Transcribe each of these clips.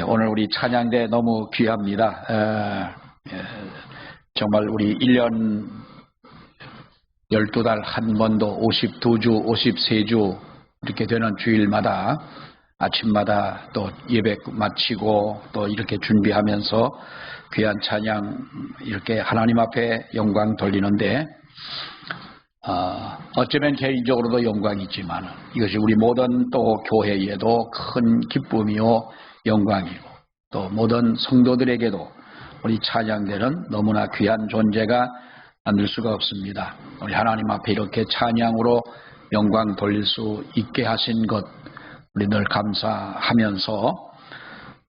오늘 우리 찬양대 너무 귀합니다. 정말 우리 1년 12달 한 번도 52주, 53주 이렇게 되는 주일마다 아침마다 또 예배 마치고 또 이렇게 준비하면서 귀한 찬양 이렇게 하나님 앞에 영광 돌리는데 어쩌면 개인적으로도 영광이지만 이것이 우리 모든 또 교회에도 큰 기쁨이요 영광이고 또 모든 성도들에게도 우리 찬양대는 너무나 귀한 존재가 아닐 수가 없습니다. 우리 하나님 앞에 이렇게 찬양으로 영광 돌릴 수 있게 하신 것 우리 늘 감사하면서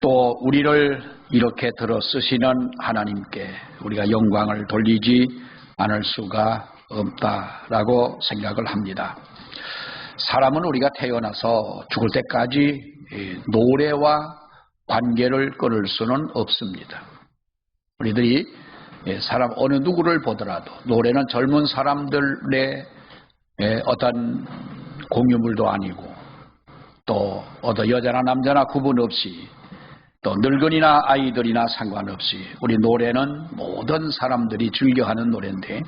또 우리를 이렇게 들어 쓰시는 하나님께 우리가 영광을 돌리지 않을 수가 없다라고 생각을 합니다. 사람은 우리가 태어나서 죽을 때까지 노래와 관계를 끊을 수는 없습니다. 우리들이 사람 어느 누구를 보더라도 노래는 젊은 사람들의 어떤 공유물도 아니고 또 어떤 여자나 남자나 구분 없이 또 늙은이나 아이들이나 상관없이 우리 노래는 모든 사람들이 즐겨하는 노래인데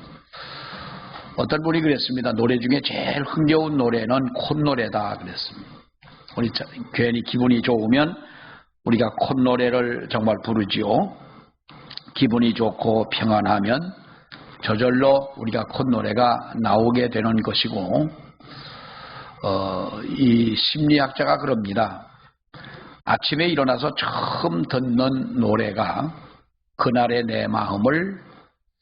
어떤 분이 그랬습니다. 노래 중에 제일 흥겨운 노래는 콧노래다 그랬습니다. 우리 괜히 기분이 좋으면 우리가 콧노래를 정말 부르지요. 기분이 좋고 평안하면 저절로 우리가 콧노래가 나오게 되는 것이고 이 심리학자가 그럽니다. 아침에 일어나서 처음 듣는 노래가 그날의 내 마음을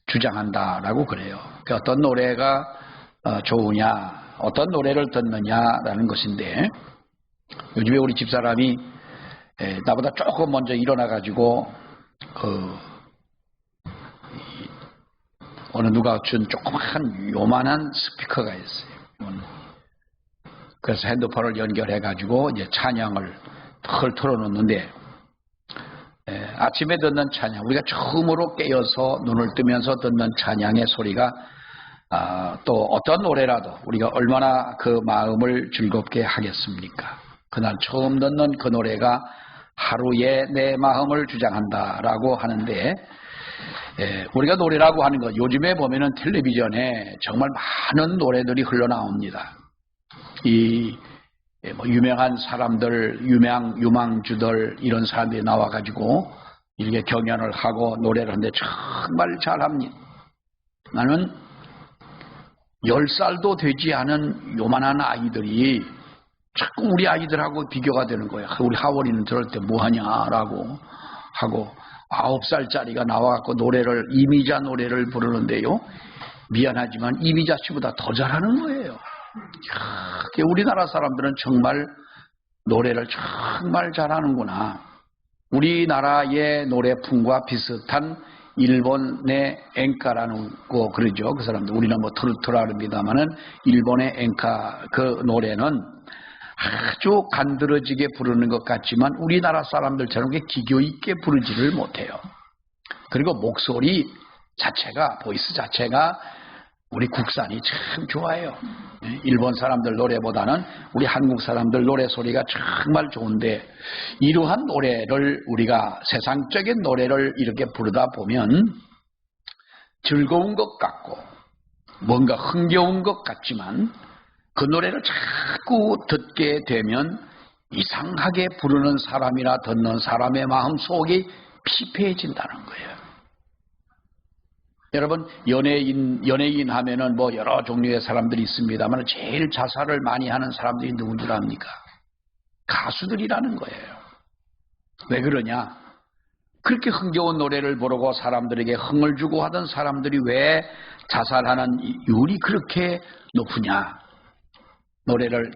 주장한다라고 그래요. 그러니까 어떤 노래가 좋으냐, 어떤 노래를 듣느냐라는 것인데 요즘에 우리 집사람이 나보다 조금 먼저 일어나가지고 어느 누가 준 조그만 요만한 스피커가 있어요. 그래서 핸드폰을 연결해가지고 이제 찬양을 털 틀어놓는데 아침에 듣는 찬양, 우리가 처음으로 깨어서 눈을 뜨면서 듣는 찬양의 소리가 또 어떤 노래라도 우리가 얼마나 그 마음을 즐겁게 하겠습니까? 그날 처음 듣는 그 노래가 하루에 내 마음을 주장한다라고 하는데 우리가 노래라고 하는 것 요즘에 보면은 텔레비전에 정말 많은 노래들이 흘러나옵니다. 유명한 사람들, 유망주들 이런 사람들이 나와가지고 이렇게 경연을 하고 노래를 하는데 정말 잘합니다. 나는 10살도 되지 않은 요만한 아이들이 자꾸 우리 아이들하고 비교가 되는 거예요. 우리 하원이는 저럴 때 뭐하냐라고 하고 9살짜리가 나와갖고 노래를 이미자 노래를 부르는데요. 미안하지만 이미자 씨보다 더 잘하는 거예요. 우리나라 사람들은 정말 노래를 정말 잘하는구나. 우리나라의 노래풍과 비슷한 일본의 엔카라는 거 그러죠. 그 사람들 우리는 뭐 트로트라합니다만은 일본의 엔카 그 노래는 아주 간드러지게 부르는 것 같지만 우리나라 사람들처럼 기교 있게 부르지를 못해요. 그리고 목소리 자체가 보이스 자체가 우리 국산이 참 좋아요. 일본 사람들 노래보다는 우리 한국 사람들 노래 소리가 정말 좋은데 이러한 노래를 우리가 세상적인 노래를 이렇게 부르다 보면 즐거운 것 같고 뭔가 흥겨운 것 같지만 그 노래를 자꾸 듣게 되면 이상하게 부르는 사람이나 듣는 사람의 마음 속이 피폐해진다는 거예요. 여러분 연예인 하면은 뭐 여러 종류의 사람들이 있습니다만 제일 자살을 많이 하는 사람들이 누군 줄 압니까? 가수들이라는 거예요. 왜 그러냐? 그렇게 흥겨운 노래를 부르고 사람들에게 흥을 주고 하던 사람들이 왜 자살하는 이율이 그렇게 높으냐?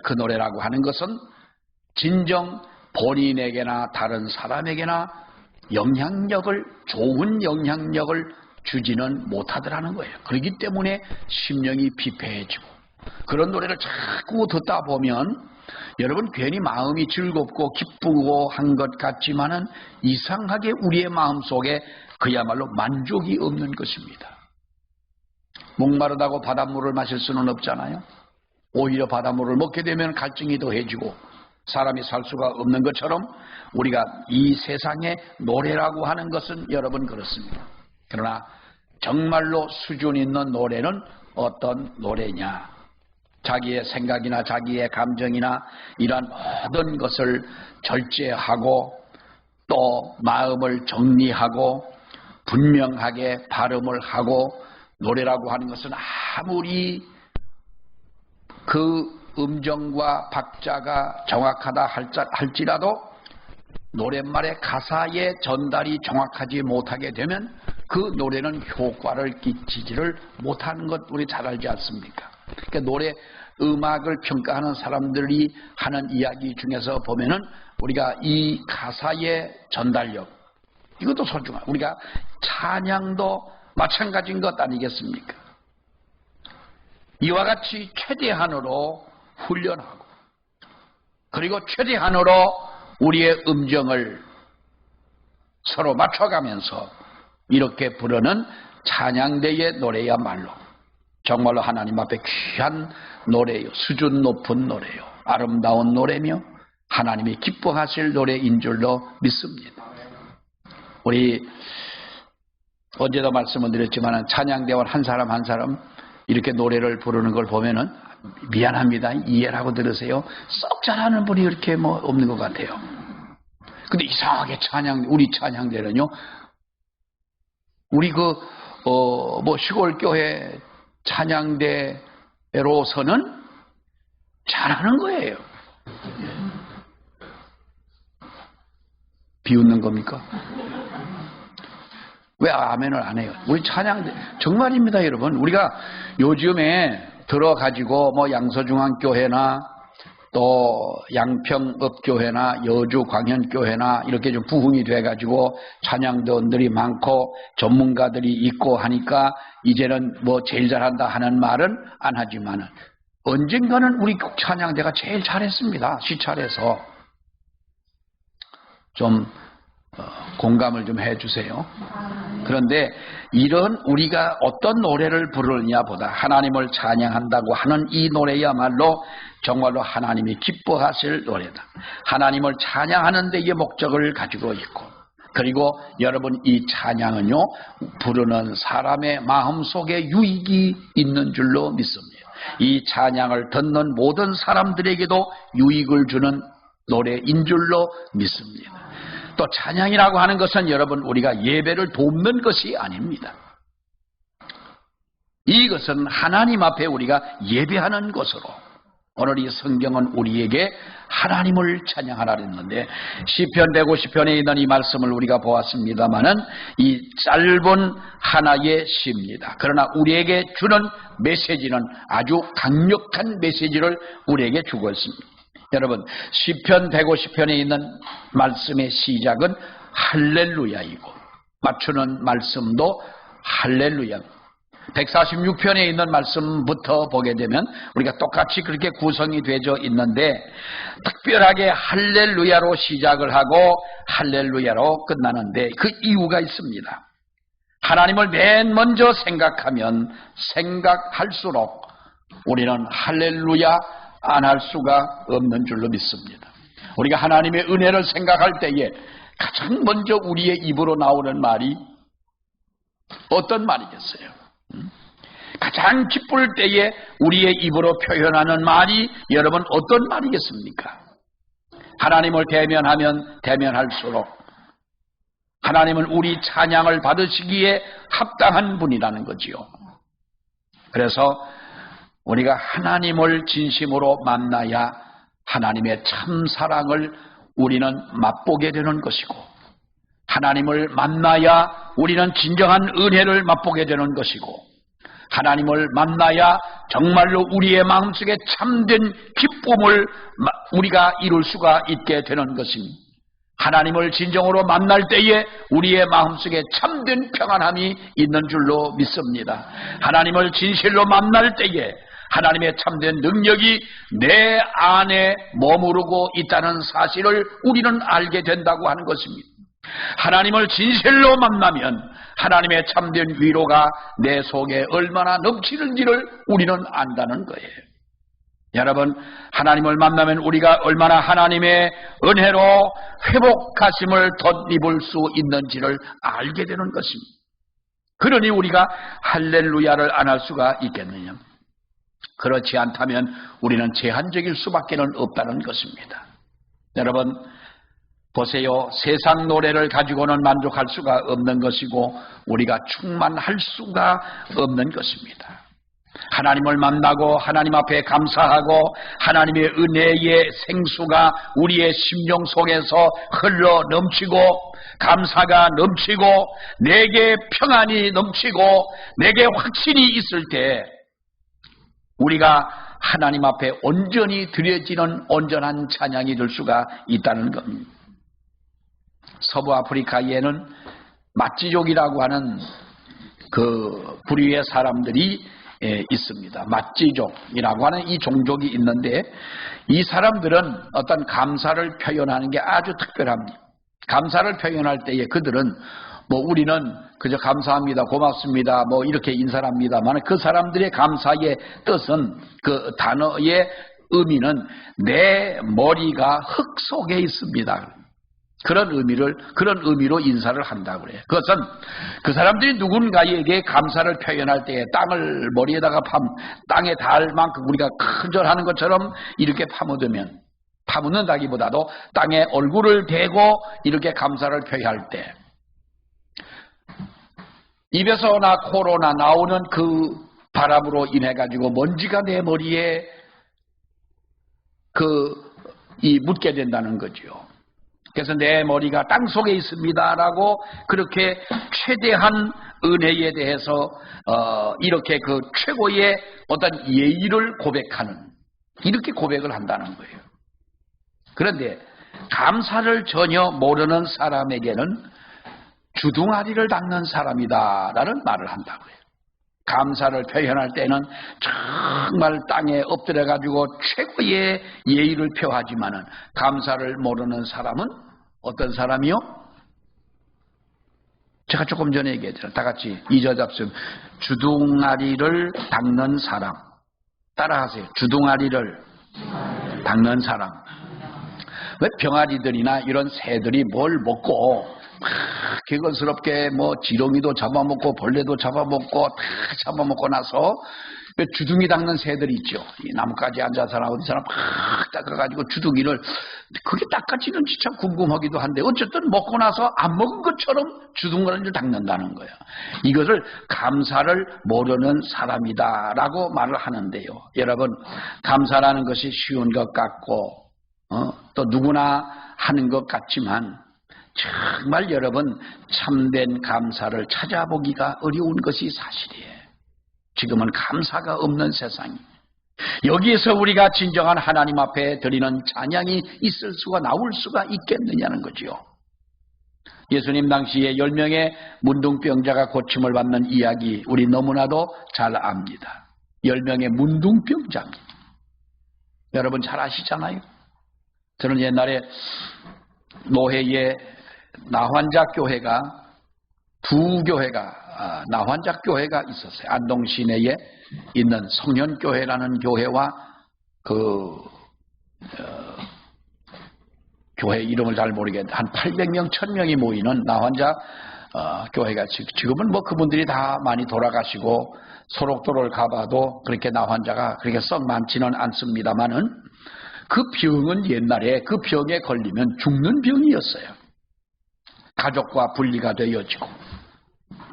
그 노래라고 하는 것은 진정 본인에게나 다른 사람에게나 좋은 영향력을 주지는 못하더라는 거예요. 그렇기 때문에 심령이 피폐해지고 그런 노래를 자꾸 듣다 보면 여러분 괜히 마음이 즐겁고 기쁘고 한 것 같지만은 이상하게 우리의 마음속에 그야말로 만족이 없는 것입니다. 목마르다고 바닷물을 마실 수는 없잖아요. 오히려 바닷물을 먹게 되면 갈증이 더해지고 사람이 살 수가 없는 것처럼 우리가 이 세상에 노래라고 하는 것은 여러분 그렇습니다. 그러나 정말로 수준 있는 노래는 어떤 노래냐? 자기의 생각이나 자기의 감정이나 이런 모든 것을 절제하고 또 마음을 정리하고 분명하게 발음을 하고 노래라고 하는 것은 아무리 그 음정과 박자가 정확하다 할지라도 노랫말의 가사의 전달이 정확하지 못하게 되면 그 노래는 효과를 끼치지를 못하는 것 우리 잘 알지 않습니까? 그러니까 노래 음악을 평가하는 사람들이 하는 이야기 중에서 보면은 우리가 이 가사의 전달력 이것도 소중하고 우리가 찬양도 마찬가지인 것 아니겠습니까? 이와 같이 최대한으로 훈련하고 그리고 최대한으로 우리의 음정을 서로 맞춰가면서 이렇게 부르는 찬양대의 노래야말로 정말로 하나님 앞에 귀한 노래요. 수준 높은 노래요. 아름다운 노래며 하나님이 기뻐하실 노래인 줄로 믿습니다. 우리 어제도 말씀을 드렸지만 찬양대원 한 사람 한 사람 이렇게 노래를 부르는 걸 보면은 미안합니다. 이해를 하고 들으세요. 썩 잘하는 분이 이렇게 없는 것 같아요. 근데 이상하게 우리 찬양대는요. 우리 시골 교회 찬양대로서는 잘하는 거예요. 비웃는 겁니까? 왜 아멘을 안 해요? 우리 찬양대 정말입니다, 여러분. 우리가 요즘에 들어가지고 양서중앙교회나 또 양평읍교회나 여주광현교회나 이렇게 좀 부흥이 돼가지고 찬양대원들이 많고 전문가들이 있고 하니까 이제는 제일 잘한다 하는 말은 안 하지만은 언젠가는 우리 찬양대가 제일 잘했습니다. 시찰해서 좀 공감을 좀 해주세요. 그런데 이런 우리가 어떤 노래를 부르느냐 보다 하나님을 찬양한다고 하는 이 노래야말로 정말로 하나님이 기뻐하실 노래다. 하나님을 찬양하는 데의 목적을 가지고 있고 그리고 여러분 이 찬양은요 부르는 사람의 마음속에 유익이 있는 줄로 믿습니다. 이 찬양을 듣는 모든 사람들에게도 유익을 주는 노래인 줄로 믿습니다. 또 찬양이라고 하는 것은 여러분 우리가 예배를 돕는 것이 아닙니다. 이것은 하나님 앞에 우리가 예배하는 것으로 오늘 이 성경은 우리에게 하나님을 찬양하라 했는데 시편 150편에 있는 이 말씀을 우리가 보았습니다마는 이 짧은 하나의 시입니다. 그러나 우리에게 주는 메시지는 아주 강력한 메시지를 우리에게 주고 있습니다. 여러분 시편 150편에 있는 말씀의 시작은 할렐루야이고 맞추는 말씀도 할렐루야. 146편에 있는 말씀부터 보게 되면 우리가 똑같이 그렇게 구성이 되어 있는데 특별하게 할렐루야로 시작을 하고 할렐루야로 끝나는데 그 이유가 있습니다. 하나님을 맨 먼저 생각할수록 우리는 할렐루야 안 할 수가 없는 줄로 믿습니다. 우리가 하나님의 은혜를 생각할 때에 가장 먼저 우리의 입으로 나오는 말이 어떤 말이겠어요? 가장 기쁠 때에 우리의 입으로 표현하는 말이 여러분 어떤 말이겠습니까? 하나님을 대면하면 대면할수록 하나님은 우리 찬양을 받으시기에 합당한 분이라는 거지요. 그래서 우리가 하나님을 진심으로 만나야 하나님의 참 사랑을 우리는 맛보게 되는 것이고 하나님을 만나야 우리는 진정한 은혜를 맛보게 되는 것이고 하나님을 만나야 정말로 우리의 마음속에 참된 기쁨을 우리가 이룰 수가 있게 되는 것입니다. 하나님을 진정으로 만날 때에 우리의 마음속에 참된 평안함이 있는 줄로 믿습니다. 하나님을 진실로 만날 때에 하나님의 참된 능력이 내 안에 머무르고 있다는 사실을 우리는 알게 된다고 하는 것입니다. 하나님을 진실로 만나면 하나님의 참된 위로가 내 속에 얼마나 넘치는지를 우리는 안다는 거예요. 여러분, 하나님을 만나면 우리가 얼마나 하나님의 은혜로 회복하심을 덧입을 수 있는지를 알게 되는 것입니다. 그러니 우리가 할렐루야를 안 할 수가 있겠느냐? 그렇지 않다면 우리는 제한적일 수밖에 없다는 것입니다. 여러분, 보세요. 세상 노래를 가지고는 만족할 수가 없는 것이고 우리가 충만할 수가 없는 것입니다. 하나님을 만나고 하나님 앞에 감사하고 하나님의 은혜의 생수가 우리의 심령 속에서 흘러 넘치고 감사가 넘치고 내게 평안이 넘치고 내게 확신이 있을 때 우리가 하나님 앞에 온전히 드려지는 온전한 찬양이 될 수가 있다는 겁니다. 서부 아프리카에는 마찌족이라고 하는 그 부류의 사람들이 있습니다. 마찌족이라고 하는 이 종족이 있는데 이 사람들은 어떤 감사를 표현하는 게 아주 특별합니다. 감사를 표현할 때에 그들은 뭐 우리는 그저 감사합니다, 고맙습니다, 뭐 이렇게 인사를 합니다만 그 사람들의 감사의 뜻은 그 단어의 의미는 내 머리가 흙 속에 있습니다. 그런 의미로 인사를 한다고 그래요. 그것은 그 사람들이 누군가에게 감사를 표현할 때에 땅을 머리에다가 땅에 닿을 만큼 우리가 큰절하는 것처럼 이렇게 파묻는다기보다도 땅에 얼굴을 대고 이렇게 감사를 표현할 때 입에서나 코로나 나오는 그 바람으로 인해 가지고 먼지가 내 머리에 묻게 된다는 거죠. 그래서 내 머리가 땅 속에 있습니다라고 그렇게 최대한 은혜에 대해서 이렇게 그 최고의 어떤 예의를 고백하는 이렇게 고백을 한다는 거예요. 그런데 감사를 전혀 모르는 사람에게는 주둥아리를 닦는 사람이다라는 말을 한다고 해요. 감사를 표현할 때는 정말 땅에 엎드려가지고 최고의 예의를 표하지만은 감사를 모르는 사람은 어떤 사람이요? 제가 조금 전에 얘기했잖아요. 다 같이 이저잡습 주둥아리를 닦는 사람. 따라하세요. 주둥아리를 닦는 사람. 왜 병아리들이나 이런 새들이 뭘 먹고 개걸스럽게 뭐 지렁이도 잡아먹고 벌레도 잡아먹고 다 잡아먹고 나서 주둥이 닦는 새들이 있죠. 이 나뭇가지에 앉아서나 어디서나 막 닦아가지고 주둥이를 그게 닦아지는지 참 궁금하기도 한데 어쨌든 먹고 나서 안 먹은 것처럼 주둥이를 닦는다는 거예요. 이것을 감사를 모르는 사람이다라고 말을 하는데요. 여러분, 감사라는 것이 쉬운 것 같고 또 누구나 하는 것 같지만 정말 여러분 참된 감사를 찾아보기가 어려운 것이 사실이에요. 지금은 감사가 없는 세상이. 여기에서 우리가 진정한 하나님 앞에 드리는 찬양이 있을 수가 나올 수가 있겠느냐는 거죠. 예수님 당시에 10명의 문둥병자가 고침을 받는 이야기 우리 너무나도 잘 압니다. 10명의 문둥병자입니다. 여러분 잘 아시잖아요. 저는 옛날에 노회에 나환자 교회가 두 교회가 나환자 교회가 있었어요. 안동 시내에 있는 성현교회라는 교회와 교회 이름을 잘 모르겠는데 한 800명 1000명이 모이는 나환자 교회가 지금은 뭐 그분들이 다 많이 돌아가시고 소록도를 가봐도 그렇게 나환자가 그렇게 썩 많지는 않습니다만은 그 병은 옛날에 그 병에 걸리면 죽는 병이었어요. 가족과 분리가 되어지고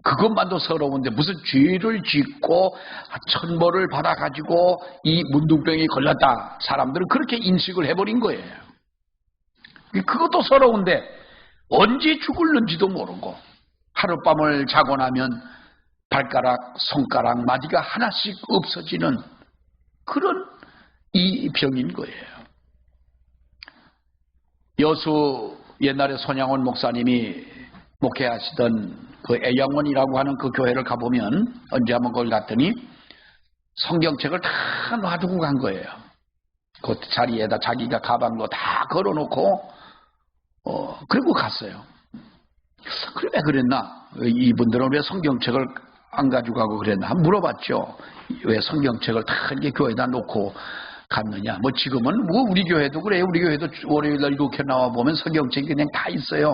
그것만도 서러운데 무슨 죄를 짓고 천벌을 받아가지고 이 문둥병이 걸렸다. 사람들은 그렇게 인식을 해버린 거예요. 그것도 서러운데 언제 죽을는지도 모르고 하룻밤을 자고 나면 발가락, 손가락, 마디가 하나씩 없어지는 그런 이 병인 거예요. 여수 옛날에 손양원 목사님이 목회하시던 그 애양원이라고 하는 그 교회를 가보면 언제 한번 거기 갔더니 성경책을 다 놔두고 간 거예요. 그 자리에다 자기가 가방도 다 걸어놓고 그리고 갔어요. 그래 왜 그랬나? 이분들은 왜 성경책을 안 가지고 가고 그랬나? 한번 물어봤죠. 왜 성경책을 다 이렇게 교회에다 놓고 갔느냐? 뭐 지금은 뭐 우리 교회도 그래요. 우리 교회도 월요일날 이렇게 나와 보면 성경책이 그냥 다 있어요.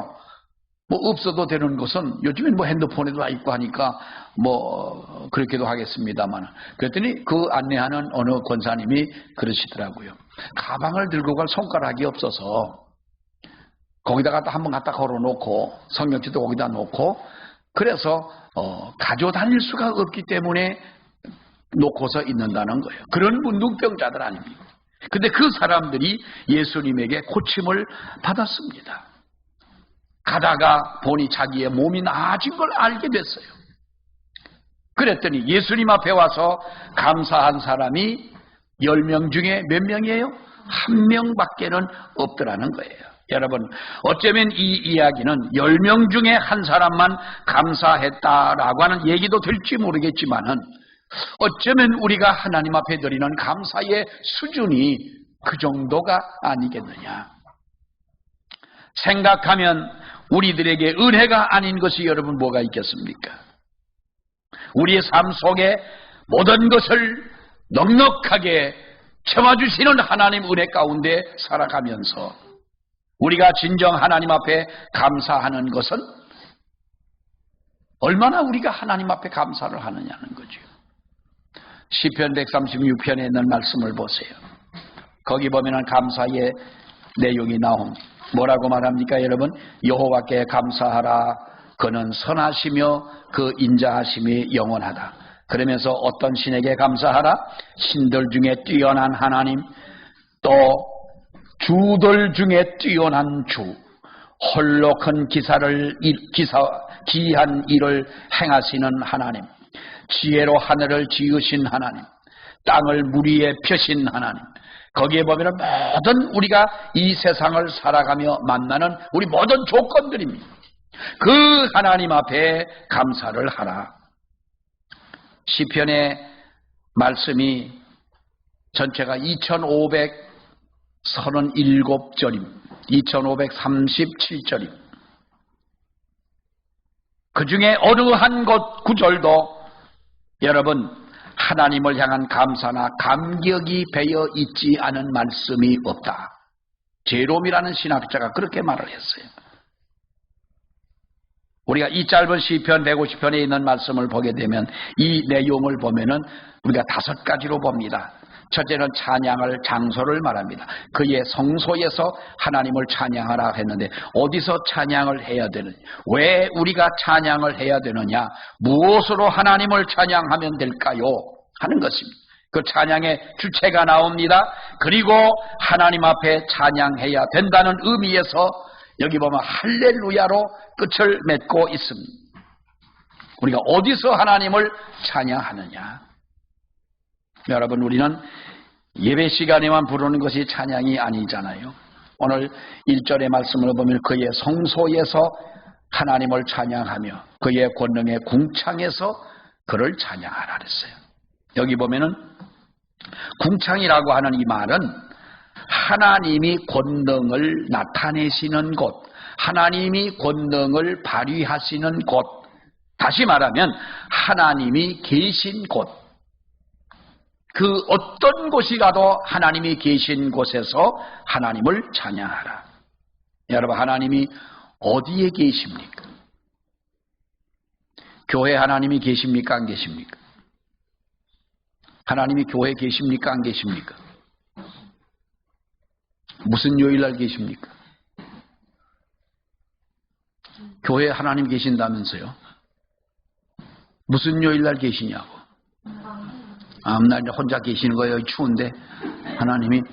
뭐 없어도 되는 것은 요즘엔 뭐 핸드폰에도 다 있고 하니까 뭐 그렇게도 하겠습니다만, 그랬더니 그 안내하는 어느 권사님이 그러시더라고요. 가방을 들고 갈 손가락이 없어서 거기다가 한번 갖다 걸어놓고 성경책도 거기다 놓고 그래서 가져 다닐 수가 없기 때문에 놓고서 있는다는 거예요. 그런 문둥병자들 아닙니까? 근데 그 사람들이 예수님에게 고침을 받았습니다. 가다가 보니 자기의 몸이 나아진 걸 알게 됐어요. 그랬더니 예수님 앞에 와서 감사한 사람이 10명 중에 몇 명이에요? 1명밖에는 없더라는 거예요. 여러분, 어쩌면 이 이야기는 10명 중에 한 사람만 감사했다라고 하는 얘기도 될지 모르겠지만은, 어쩌면 우리가 하나님 앞에 드리는 감사의 수준이 그 정도가 아니겠느냐. 생각하면 우리들에게 은혜가 아닌 것이 여러분 뭐가 있겠습니까? 우리의 삶 속에 모든 것을 넉넉하게 채워주시는 하나님 은혜 가운데 살아가면서 우리가 진정 하나님 앞에 감사하는 것은 얼마나 우리가 하나님 앞에 감사를 하느냐는 거죠. 시편 136편에 있는 말씀을 보세요. 거기 보면은 감사의 내용이 나옵니다. 뭐라고 말합니까, 여러분? 여호와께 감사하라. 그는 선하시며 그 인자하심이 영원하다. 그러면서 어떤 신에게 감사하라? 신들 중에 뛰어난 하나님, 또 주들 중에 뛰어난 주, 홀로 큰 기이한 일을 행하시는 하나님, 지혜로 하늘을 지으신 하나님, 땅을 물 위에 펴신 하나님. 거기에 보면 모든 우리가 이 세상을 살아가며 만나는 우리 모든 조건들입니다. 그 하나님 앞에 감사를 하라. 시편의 말씀이 전체가 2537절입니다. 2537절입니다. 그 중에 어느 한 곳 구절도 여러분 하나님을 향한 감사나 감격이 배어 있지 않은 말씀이 없다. 제롬이라는 신학자가 그렇게 말을 했어요. 우리가 이 짧은 시편 150편에 있는 말씀을 보게 되면 이 내용을 보면은 우리가 5가지로 봅니다. 첫째는 찬양할 장소를 말합니다. 그의 성소에서 하나님을 찬양하라 했는데 어디서 찬양을 해야 되느냐? 왜 우리가 찬양을 해야 되느냐? 무엇으로 하나님을 찬양하면 될까요? 하는 것입니다. 그 찬양의 주체가 나옵니다. 그리고 하나님 앞에 찬양해야 된다는 의미에서 여기 보면 할렐루야로 끝을 맺고 있습니다. 우리가 어디서 하나님을 찬양하느냐? 여러분, 우리는 예배 시간에만 부르는 것이 찬양이 아니잖아요. 오늘 1절의 말씀을 보면 그의 성소에서 하나님을 찬양하며 그의 권능의 궁창에서 그를 찬양하라 그랬어요. 여기 보면은 궁창이라고 하는 이 말은 하나님이 권능을 나타내시는 곳, 하나님이 권능을 발휘하시는 곳, 다시 말하면 하나님이 계신 곳, 그 어떤 곳이 가도 하나님이 계신 곳에서 하나님을 찬양하라. 여러분, 하나님이 어디에 계십니까? 교회 하나님이 계십니까? 안 계십니까? 하나님이 교회에 계십니까? 안 계십니까? 무슨 요일날 계십니까? 교회에 하나님 계신다면서요? 무슨 요일날 계시냐고? 날 혼자 계시는 거예요. 추운데 하나님이,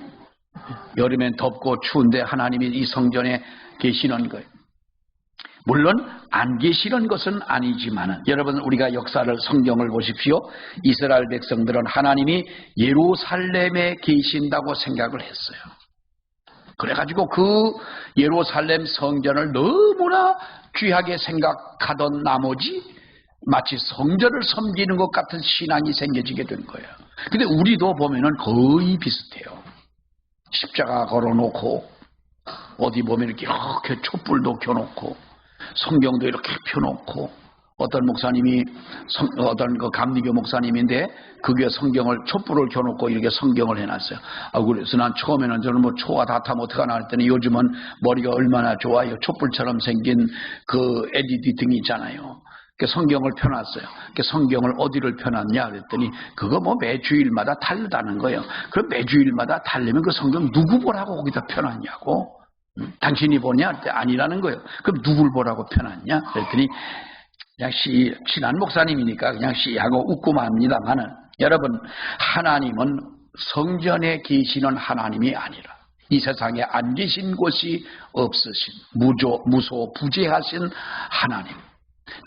여름엔 덥고 추운데 하나님이 이 성전에 계시는 거예요. 물론 안 계시는 것은 아니지만 여러분, 우리가 역사를, 성경을 보십시오. 이스라엘 백성들은 하나님이 예루살렘에 계신다고 생각을 했어요. 그래가지고 그 예루살렘 성전을 너무나 귀하게 생각하던 나머지 마치 성전을 섬기는 것 같은 신앙이 생겨지게 된 거예요. 근데 우리도 보면은 거의 비슷해요. 십자가 걸어놓고 어디 보면 이렇게 촛불도 켜놓고 성경도 이렇게 펴놓고 어떤 목사님이 어떤 그 감리교 목사님인데 그 교회 성경을 촛불을 켜놓고 이렇게 성경을 해놨어요. 그래서 난 처음에는 저는 뭐 초가 다 타면 어떡하나 했더니 요즘은 머리가 얼마나 좋아요. 촛불처럼 생긴 그 LED 등이 있잖아요. 성경을 펴놨어요. 성경을 어디를 펴놨냐 그랬더니 그거 뭐 매주일마다 다르다는 거예요. 그럼 매주일마다 다르면 그 성경 누구 보라고 거기다 펴놨냐고. 당신이 보냐? 아니라는 거예요. 그럼 누굴 보라고 펴놨냐? 그랬더니 그냥 친한 목사님이니까 그냥 하고 웃고 맙니다만은 여러분, 하나님은 성전에 계시는 하나님이 아니라 이 세상에 안 계신 곳이 없으신 무소부재하신 하나님,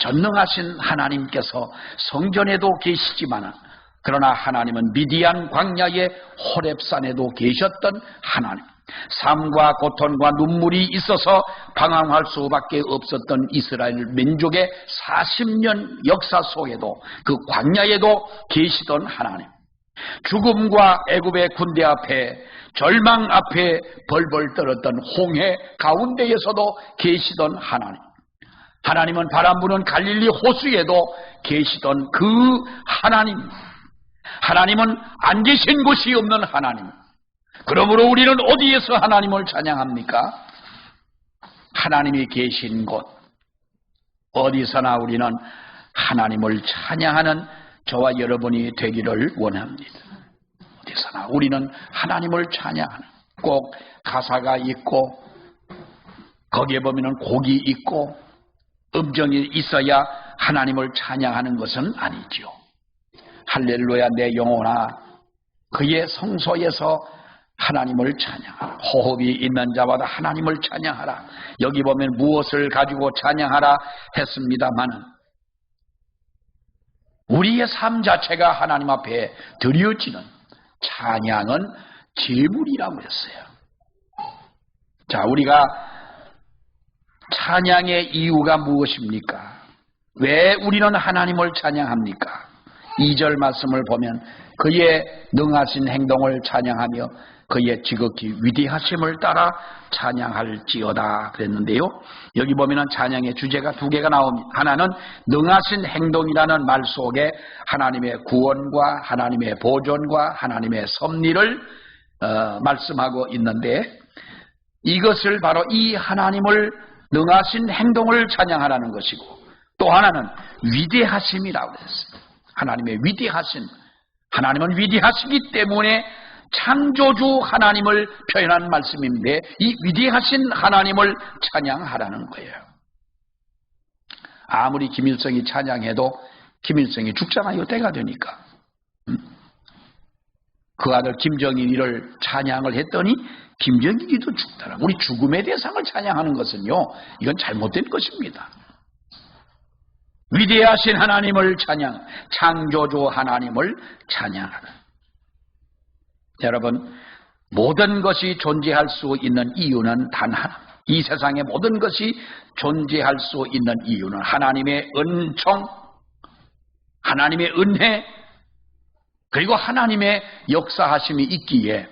전능하신 하나님께서 성전에도 계시지만은 그러나 하나님은 미디안 광야의 호렙산에도 계셨던 하나님, 삶과 고통과 눈물이 있어서 방황할 수밖에 없었던 이스라엘 민족의 40년 역사 속에도 그 광야에도 계시던 하나님, 죽음과 애굽의 군대 앞에 절망 앞에 벌벌 떨었던 홍해 가운데에서도 계시던 하나님, 하나님은 바람 부는 갈릴리 호수에도 계시던 그 하나님, 하나님은 안 계신 곳이 없는 하나님. 그러므로 우리는 어디에서 하나님을 찬양합니까? 하나님이 계신 곳 어디서나 우리는 하나님을 찬양하는 저와 여러분이 되기를 원합니다. 어디서나 우리는 하나님을 찬양하는, 꼭 가사가 있고 거기에 보면 곡이 있고 음정이 있어야 하나님을 찬양하는 것은 아니죠. 할렐루야 내 영혼아 그의 성소에서 하나님을 찬양하라. 호흡이 있는 자마다 하나님을 찬양하라. 여기 보면 무엇을 가지고 찬양하라 했습니다마는 우리의 삶 자체가 하나님 앞에 드려지는 찬양은 제물이라고 했어요. 자, 우리가 찬양의 이유가 무엇입니까? 왜 우리는 하나님을 찬양합니까? 2절 말씀을 보면 그의 능하신 행동을 찬양하며 그의 지극히 위대하심을 따라 찬양할지어다 그랬는데요. 여기 보면은 찬양의 주제가 두 개가 나옵니다. 하나는 능하신 행동이라는 말 속에 하나님의 구원과 하나님의 보존과 하나님의 섭리를 말씀하고 있는데 이것을 바로 이 하나님을 능하신 행동을 찬양하라는 것이고 또 하나는 위대하심이라고 했습니다. 하나님의 위대하심, 하나님은 위대하시기 때문에 창조주 하나님을 표현한 말씀인데 이 위대하신 하나님을 찬양하라는 거예요. 아무리 김일성이 찬양해도 김일성이 죽잖아요. 때가 되니까. 그 아들 김정일을 찬양을 했더니 김정일이도 죽더라. 우리 죽음의 대상을 찬양하는 것은요, 이건 잘못된 것입니다. 위대하신 하나님을 찬양, 창조주 하나님을 찬양하라. 여러분, 모든 것이 존재할 수 있는 이유는 단 하나. 이 세상의 모든 것이 존재할 수 있는 이유는 하나님의 은총, 하나님의 은혜, 그리고 하나님의 역사하심이 있기에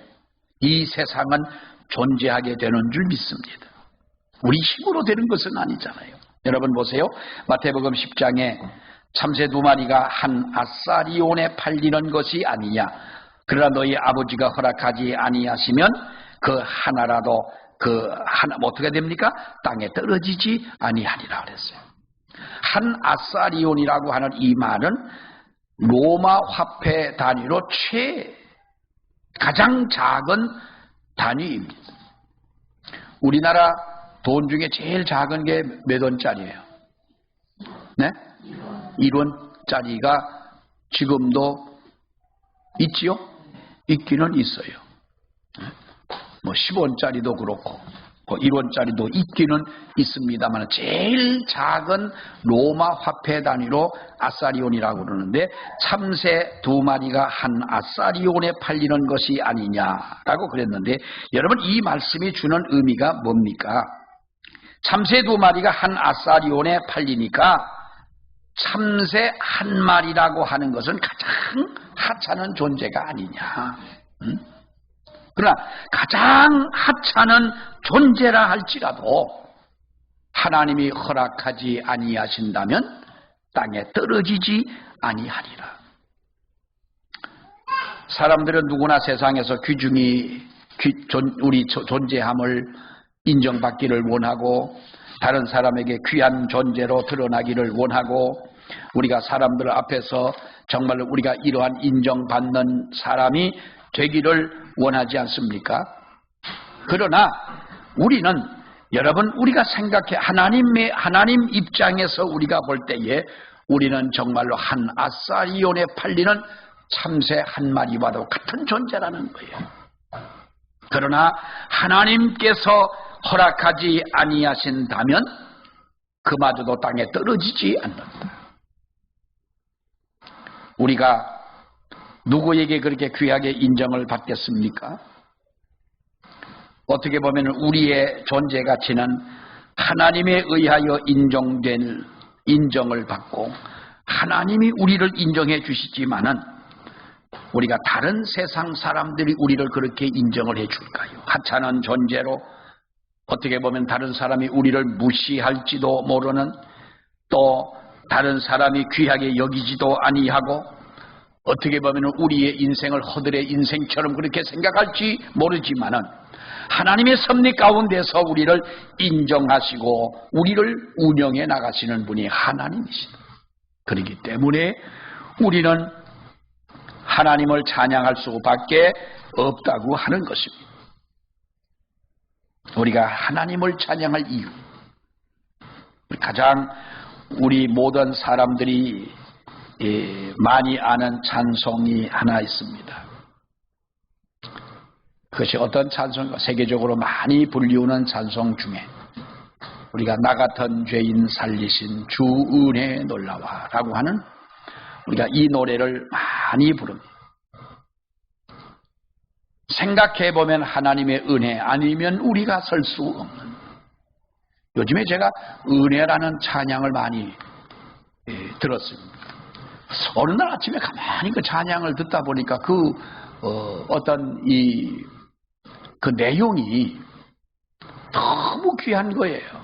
이 세상은 존재하게 되는 줄 믿습니다. 우리 힘으로 되는 것은 아니잖아요. 여러분 보세요. 마태복음 10장에 참새 2마리가 한 아사리온에 팔리는 것이 아니냐. 그러나 너희 아버지가 허락하지 아니하시면 그 하나라도 그 하나 어떻게 됩니까? 땅에 떨어지지 아니하리라 그랬어요. 한 아사리온이라고 하는 이 말은 로마 화폐 단위로 가장 작은 단위입니다. 우리나라 돈 중에 제일 작은 게 몇 원짜리예요? 네? 1원짜리가 지금도 있지요? 있기는 있어요. 뭐 10원짜리도 그렇고 1원짜리도 있기는 있습니다만 제일 작은 로마 화폐 단위로 아사리온이라고 그러는데 참새 2마리가 한 아사리온에 팔리는 것이 아니냐라고 그랬는데 여러분 이 말씀이 주는 의미가 뭡니까? 참새 2마리가 한 아사리온에 팔리니까 참새 한 마리라고 하는 것은 가장 하찮은 존재가 아니냐. 그러나 가장 하찮은 존재라 할지라도 하나님이 허락하지 아니하신다면 땅에 떨어지지 아니하리라. 사람들은 누구나 세상에서 귀중히 우리 존재함을 인정받기를 원하고 다른 사람에게 귀한 존재로 드러나기를 원하고 우리가 사람들 앞에서 정말로 우리가 이러한 인정받는 사람이 되기를 원하지 않습니까? 그러나 우리는 여러분 우리가 생각해 하나님 입장에서 우리가 볼 때에 우리는 정말로 한 아사리온에 팔리는 참새 한 마리와도 같은 존재라는 거예요. 그러나 하나님께서 허락하지 아니하신다면 그마저도 땅에 떨어지지 않는다. 우리가 누구에게 그렇게 귀하게 인정을 받겠습니까? 어떻게 보면 우리의 존재 가치는 하나님에 의하여 인정을 받고 하나님이 우리를 인정해 주시지만은 우리가 다른 세상 사람들이 우리를 그렇게 인정을 해 줄까요? 하찮은 존재로 어떻게 보면 다른 사람이 우리를 무시할지도 모르는 또 다른 사람이 귀하게 여기지도 아니하고 어떻게 보면 우리의 인생을 허들의 인생처럼 그렇게 생각할지 모르지만은 하나님의 섭리 가운데서 우리를 인정하시고 우리를 운영해 나가시는 분이 하나님이시다. 그렇기 때문에 우리는 하나님을 찬양할 수밖에 없다고 하는 것입니다. 우리가 하나님을 찬양할 이유, 가장 우리 모든 사람들이 많이 아는 찬송이 하나 있습니다. 그것이 어떤 찬송인가? 세계적으로 많이 불리우는 찬송 중에 우리가 나 같은 죄인 살리신 주 은혜 놀라와 라고 하는 우리가 이 노래를 많이 부릅니다. 생각해보면 하나님의 은혜 아니면 우리가 설 수 없는, 요즘에 제가 은혜라는 찬양을 많이 들었습니다. 어느 날 아침에 가만히 그 찬양을 듣다 보니까 어떤 그 내용이 너무 귀한 거예요.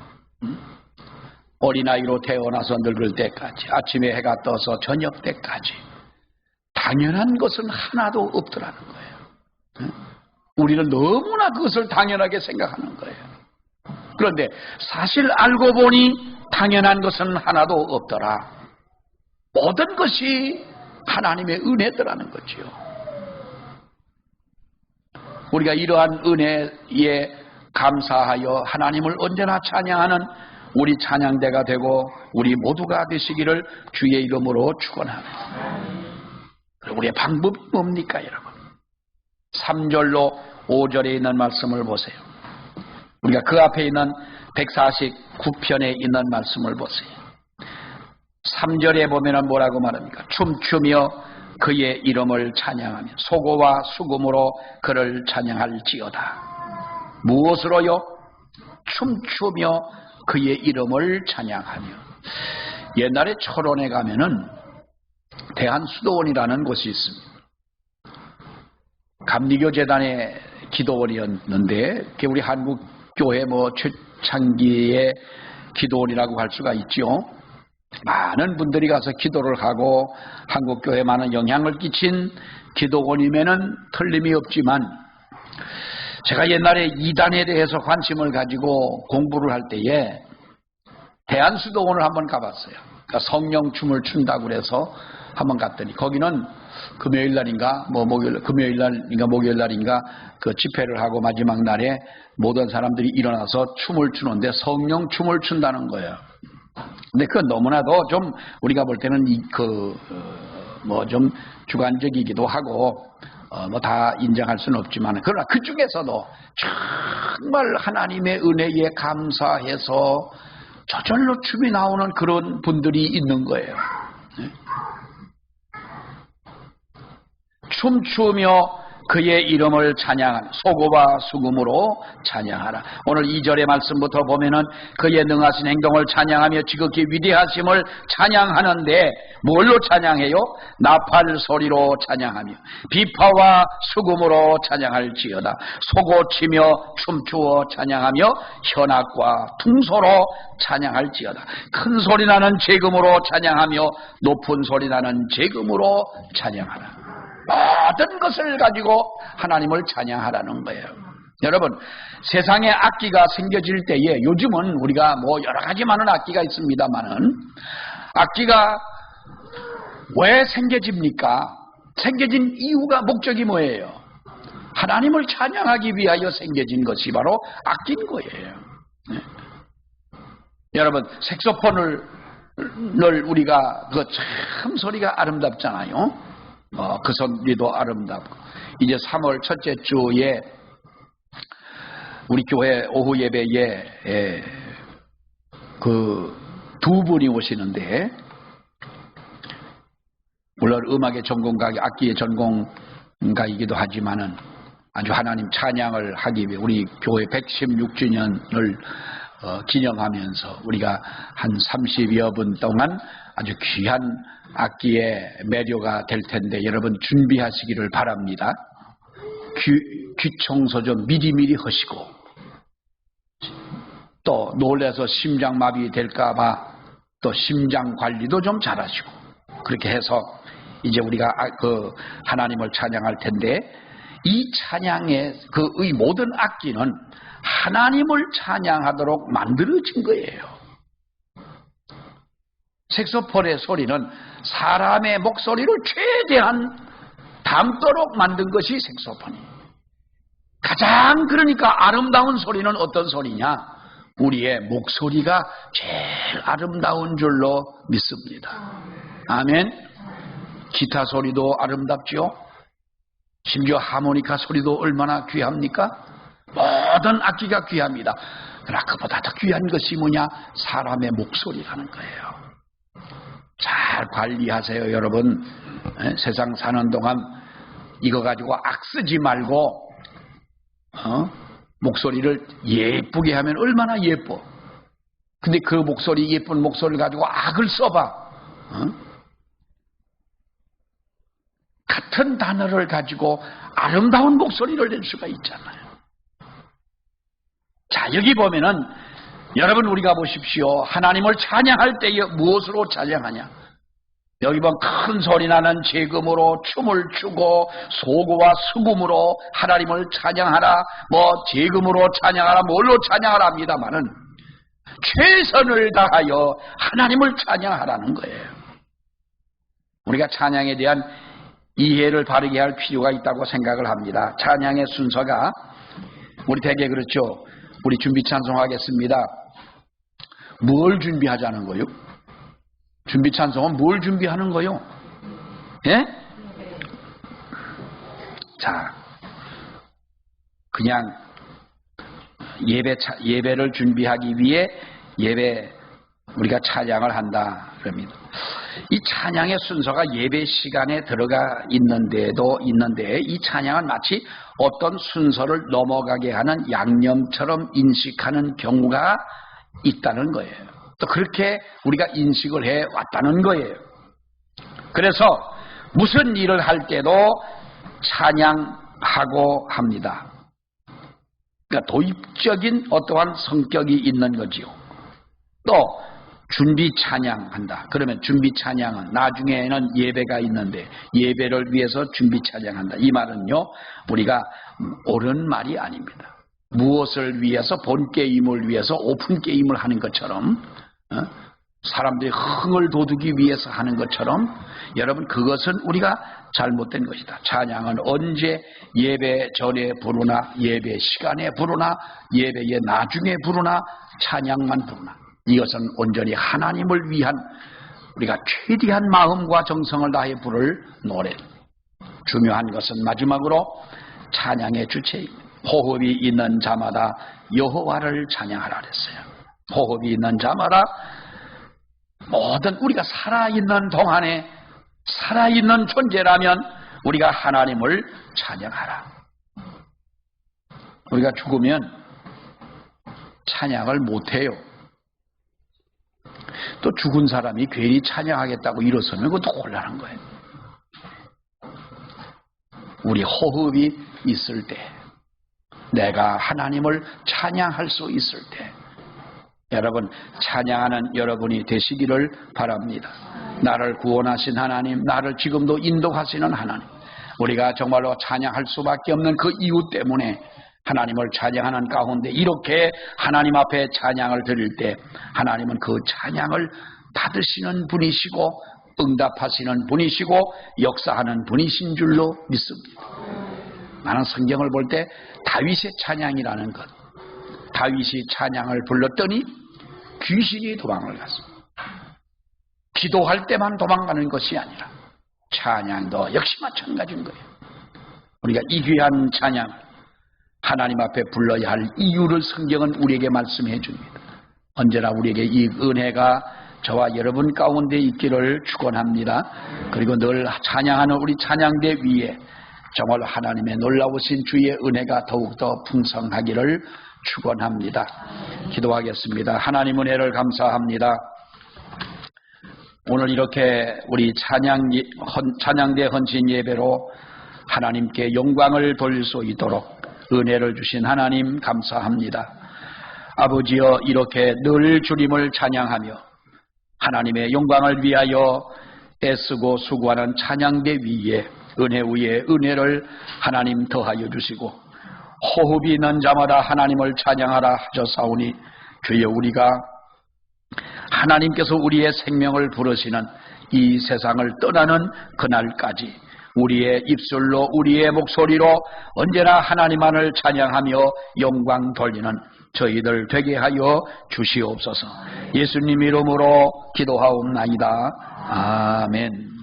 어린아이로 태어나서 늙을 때까지, 아침에 해가 떠서 저녁 때까지 당연한 것은 하나도 없더라는 거예요. 우리는 너무나 그것을 당연하게 생각하는 거예요. 그런데 사실 알고 보니 당연한 것은 하나도 없더라. 모든 것이 하나님의 은혜더라는 거지요. 우리가 이러한 은혜에 감사하여 하나님을 언제나 찬양하는 우리 찬양대가 되고 우리 모두가 되시기를 주의 이름으로 축원합니다. 우리의 방법이 뭡니까, 여러분? 3절로 5절에 있는 말씀을 보세요. 우리가 그 앞에 있는 149편에 있는 말씀을 보세요. 3절에 보면 뭐라고 말합니까? 춤추며 그의 이름을 찬양하며 소고와 수금으로 그를 찬양할지어다. 무엇으로요? 춤추며 그의 이름을 찬양하며. 옛날에 철원에 가면은 대한수도원이라는 곳이 있습니다. 감리교 재단의 기도원이었는데 우리 한국교회 최창기의 기도원이라고 할 수가 있죠. 많은 분들이 가서 기도를 하고 한국교회에 많은 영향을 끼친 기도원이면은 틀림이 없지만, 제가 옛날에 이단에 대해서 관심을 가지고 공부를 할 때에 대한수도원을 한번 가봤어요. 그러니까 성령춤을 춘다고 그래서 한번 갔더니 거기는 금요일날인가 목요일날인가 그 집회를 하고 마지막 날에 모든 사람들이 일어나서 춤을 추는데 성령춤을 춘다는 거예요. 근데 그건 너무나도 좀 우리가 볼 때는 좀 주관적이기도 하고 다 인정할 수는 없지만, 그러나 그 중에서도 정말 하나님의 은혜에 감사해서 저절로 춤이 나오는 그런 분들이 있는 거예요. 춤추며 그의 이름을 찬양하라. 소고와 수금으로 찬양하라. 오늘 2절의 말씀부터 보면은 그의 능하신 행동을 찬양하며 지극히 위대하심을 찬양하는데 뭘로 찬양해요? 나팔 소리로 찬양하며 비파와 수금으로 찬양할지어다. 소고치며 춤추어 찬양하며 현악과 퉁소로 찬양할지어다. 큰 소리 나는 제금으로 찬양하며 높은 소리 나는 제금으로 찬양하라. 모든 것을 가지고 하나님을 찬양하라는 거예요. 여러분, 세상에 악기가 생겨질 때에 요즘은 우리가 뭐 여러 가지 많은 악기가 있습니다만은 악기가 왜 생겨집니까? 생겨진 이유가 목적이 뭐예요? 하나님을 찬양하기 위하여 생겨진 것이 바로 악기인 거예요. 네. 여러분, 색소폰을 우리가 그 참 소리가 아름답잖아요. 그 소리도 아름답고 이제 3월 첫째 주에 우리 교회 오후 예배에 그 두 분이 오시는데 물론 음악의 전공가이고 악기의 전공가이기도 하지만은 아주 하나님 찬양을 하기 위해 우리 교회 116주년을 기념하면서 우리가 한 30여 분 동안 아주 귀한 악기의 매료가 될 텐데 여러분 준비하시기를 바랍니다. 귀 청소 좀 미리미리 하시고 또 놀라서 심장마비 될까봐 또 심장 관리도 좀 잘하시고 그렇게 해서 이제 우리가 그 하나님을 찬양할 텐데 이 찬양의 이 모든 악기는 하나님을 찬양하도록 만들어진 거예요. 색소폰의 소리는 사람의 목소리를 최대한 담도록 만든 것이 색소폰이에요. 가장 그러니까 아름다운 소리는 어떤 소리냐? 우리의 목소리가 제일 아름다운 줄로 믿습니다. 아멘. 기타 소리도 아름답죠. 심지어 하모니카 소리도 얼마나 귀합니까? 모든 악기가 귀합니다. 그러나 그보다 더 귀한 것이 뭐냐? 사람의 목소리라는 거예요. 잘 관리하세요, 여러분. 세상 사는 동안 이거 가지고 악 쓰지 말고 목소리를 예쁘게 하면 얼마나 예뻐. 근데 그 목소리, 예쁜 목소리를 가지고 악을 써봐. 같은 단어를 가지고 아름다운 목소리를 낼 수가 있잖아요. 자, 여기 보면은 여러분 우리가 보십시오. 하나님을 찬양할 때에 무엇으로 찬양하냐? 여기 보면 큰 소리 나는 제금으로 춤을 추고 소고와 수금으로 하나님을 찬양하라. 뭐 제금으로 찬양하라. 뭘로 찬양하라 합니다마는 최선을 다하여 하나님을 찬양하라는 거예요. 우리가 찬양에 대한 이해를 바르게 할 필요가 있다고 생각을 합니다. 찬양의 순서가 우리 대개 그렇죠. 우리 준비 찬송하겠습니다. 뭘 준비하자는 거요? 준비 찬송은 뭘 준비하는 거요? 예? 자, 그냥 예배를 준비하기 위해 우리가 찬양을 한다 그럽니다. 이 찬양의 순서가 예배 시간에 들어가 있는데 이 찬양은 마치 어떤 순서를 넘어가게 하는 양념처럼 인식하는 경우가 있다는 거예요. 또 그렇게 우리가 인식을 해 왔다는 거예요. 그래서 무슨 일을 할 때도 찬양하고 합니다. 그러니까 도입적인 어떠한 성격이 있는 거지요. 또 준비 찬양한다. 그러면 준비 찬양은 나중에는 예배가 있는데 예배를 위해서 준비 찬양한다. 이 말은요, 우리가 옳은 말이 아닙니다. 무엇을 위해서? 본 게임을 위해서 오픈 게임을 하는 것처럼 사람들이 흥을 돋우기 위해서 하는 것처럼 여러분 그것은 우리가 잘못된 것이다. 찬양은 언제 예배 전에 부르나 예배 시간에 부르나 예배의 나중에 부르나 찬양만 부르나 이것은 온전히 하나님을 위한 우리가 최대한 마음과 정성을 다해 부를 노래. 중요한 것은 마지막으로 찬양의 주체입니다. 호흡이 있는 자마다 여호와를 찬양하라 그랬어요. 호흡이 있는 자마다 모든 우리가 살아있는 동안에 살아있는 존재라면 우리가 하나님을 찬양하라. 우리가 죽으면 찬양을 못해요. 또 죽은 사람이 괜히 찬양하겠다고 일어서면 그것도 곤란한 거예요. 우리 호흡이 있을 때, 내가 하나님을 찬양할 수 있을 때, 여러분 찬양하는 여러분이 되시기를 바랍니다. 나를 구원하신 하나님, 나를 지금도 인도하시는 하나님, 우리가 정말로 찬양할 수밖에 없는 그 이유 때문에 하나님을 찬양하는 가운데 이렇게 하나님 앞에 찬양을 드릴 때 하나님은 그 찬양을 받으시는 분이시고 응답하시는 분이시고 역사하는 분이신 줄로 믿습니다. 나는 성경을 볼 때 다윗의 찬양이라는 것, 다윗이 찬양을 불렀더니 귀신이 도망을 갔습니다. 기도할 때만 도망가는 것이 아니라 찬양도 역시 마찬가지인 거예요. 우리가 이 귀한 찬양, 하나님 앞에 불러야 할 이유를 성경은 우리에게 말씀해 줍니다. 언제나 우리에게 이 은혜가 저와 여러분 가운데 있기를 축원합니다. 그리고 늘 찬양하는 우리 찬양대 위에 정말 하나님의 놀라우신 주의 은혜가 더욱더 풍성하기를 축원합니다. 기도하겠습니다. 하나님 은혜를 감사합니다. 오늘 이렇게 우리 찬양대 헌신 예배로 하나님께 영광을 돌릴 수 있도록 은혜를 주신 하나님 감사합니다. 아버지여, 이렇게 늘 주님을 찬양하며 하나님의 영광을 위하여 애쓰고 수고하는 찬양대 위에 은혜 위에 은혜를 하나님 더하여 주시고 호흡이 있는 자마다 하나님을 찬양하라 하셨사오니 주여, 우리가 하나님께서 우리의 생명을 부르시는 이 세상을 떠나는 그날까지 우리의 입술로 우리의 목소리로 언제나 하나님만을 찬양하며 영광 돌리는 저희들 되게 하여 주시옵소서. 예수님 이름으로 기도하옵나이다. 아멘.